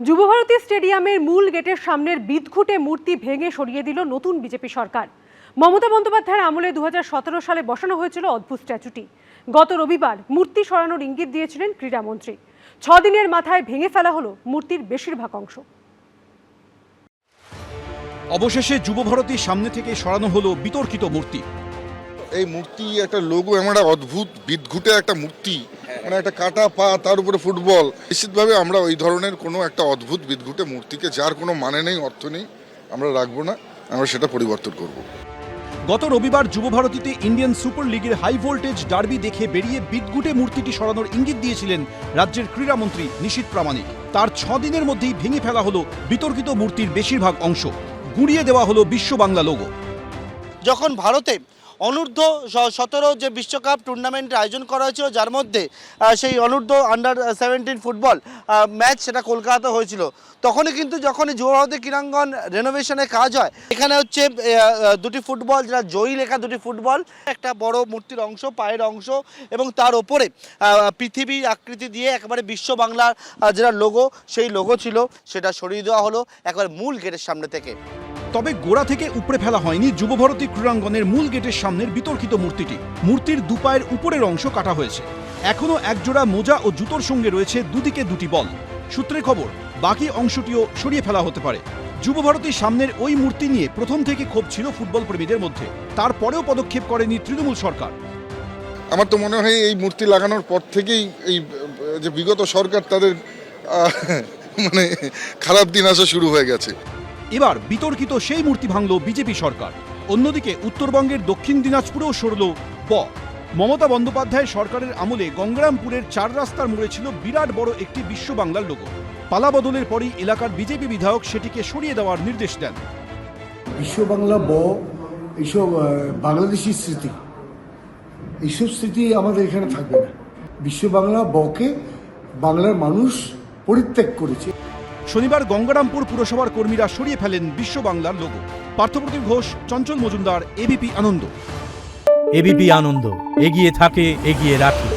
যুবভারতী স্টেডিয়ামের মূল গেটের সামনের বিদঘুটে মূর্তি ভেঙে সরিয়ে দিল নতুন বিজেপি সরকার। মমতা বন্দ্যোপাধ্যায়ের আমলে 2017 সালে বসানো হয়েছিল অদ্ভুত স্ট্যাচুটি। গত রবিবার মূর্তি সরানোর ইঙ্গিত দিয়েছিলেন ক্রীড়ামন্ত্রী। 6 দিনের মাথায় ভেঙে ফেলা হলো মূর্তির বেশিরভাগ অংশ। অবশেষে যুবভারতীর সামনে থেকে সরানো হলো বিতর্কিত মূর্তি। এই মূর্তি একটা লোগো, এমন একটা অদ্ভুত বিদঘুটে একটা মূর্তি, মানে একটা কাটা পা, তার উপরে ফুটবল। নিশ্চিতভাবে আমরা ওই ধরনের কোনো একটা অদ্ভুত বিদঘুটে মূর্তিকে, যার কোনো মানে নেই, অর্থ নেই, আমরা রাখবো না। আমরা সেটা পরিবর্তন করব। গত রবিবার যুবভারতীতে ইন্ডিয়ান সুপার লিগের হাই ভোল্টেজ ডার্বি দেখে বেরিয়ে বিদঘুটে মূর্তিটি সরানোর ইঙ্গিত দিয়েছিলেন রাজ্যের ক্রীড়ামন্ত্রী নিশীথ প্রামাণিক। তার 6 দিনের মধ্যেই ভেঙে ফেলা হলো বিতর্কিত মূর্তির বেশিরভাগ অংশ, গুঁড়িয়ে দেওয়া হলো বিশ্ব বাংলা লোগো। যখন ভারতে অনূর্ধ্ব 17 যে বিশ্বকাপ টুর্নামেন্টের আয়োজন করা হয়েছিল, যার মধ্যে সেই অনূর্ধ্ব আন্ডার 17 ফুটবল ম্যাচ সেটা কলকাতাতে হয়েছিল, তখনই কিন্তু যখন যুবভারতী ক্রীড়াঙ্গন রেনোভেশনের কাজ হয়, এখানে হচ্ছে দুটি ফুটবল, যেটা জয়ী লেখা দুটি ফুটবল, একটা বড় মূর্তির অংশ, পায়ের অংশ, এবং তার ওপরে পৃথিবীর আকৃতি দিয়ে একেবারে বিশ্ব বাংলার যেটা লোগো, সেই লোগো ছিল, সেটা সরিয়ে দেওয়া হলো একবার মূল গেটের সামনে থেকে। তবে গোড়া থেকে উপড়ে ফেলা হয়নি যুবভারতী ক্রীড়াঙ্গনের মূল গেটের সামনের বিতর্কিত মূর্তিটি। মূর্তির দুপায়ের উপরের অংশ কাটা হয়েছে। এখনও একজোড়া মোজা ও জুতোর সঙ্গে রয়েছে দুদিকে দুটি বল। সূত্রে খবর, বাকি অংশটিও সরিয়ে ফেলা হতে পারে। যুবভারতীর সামনের ওই মূর্তি নিয়ে প্রথম থেকে ক্ষোভ ছিল ফুটবল প্রেমীদের মধ্যে। তারপরেও পদক্ষেপ করেনি তৃণমূল সরকার। আমার তো মনে হয় এই মূর্তি লাগানোর পর থেকেই এই যে বিগত সরকার, তাদের মানে খারাপ দিন আসা শুরু হয়ে গেছে। এবার বিতর্কিত সেই মূর্তি ভাঙল বিজেপি সরকার। অন্যদিকে উত্তরবঙ্গের দক্ষিণ দিনাজপুরেও সরল মমতা বন্দ্যোপাধ্যায় সরকারের আমলে গঙ্গারামপুরের 4 রাস্তার মোড়ে ছিল বিরাট বড় একটি বিশ্ব বাংলার লোগো। পালা বদলের পরই এলাকার বিজেপি বিধায়ক সেটিকে সরিয়ে দেওয়ার নির্দেশ দেন। বিশ্ব বাংলা এইসব বাংলাদেশি স্মৃতি, এইসব স্মৃতি আমাদের এখানে থাকবে না। বিশ্ব বাংলা কে বাংলার মানুষ পরিত্যাগ করেছে। শনিবার গঙ্গারামপুর পুরসভার কর্মীরা সরিয়ে ফেলেন বিশ্ব বাংলার লোগো। পার্থপ্রতিম ঘোষ, চঞ্চল মজুমদার, এবিপি আনন্দ। এবিপি আনন্দ, এগিয়ে থাকে, এগিয়ে রাখে।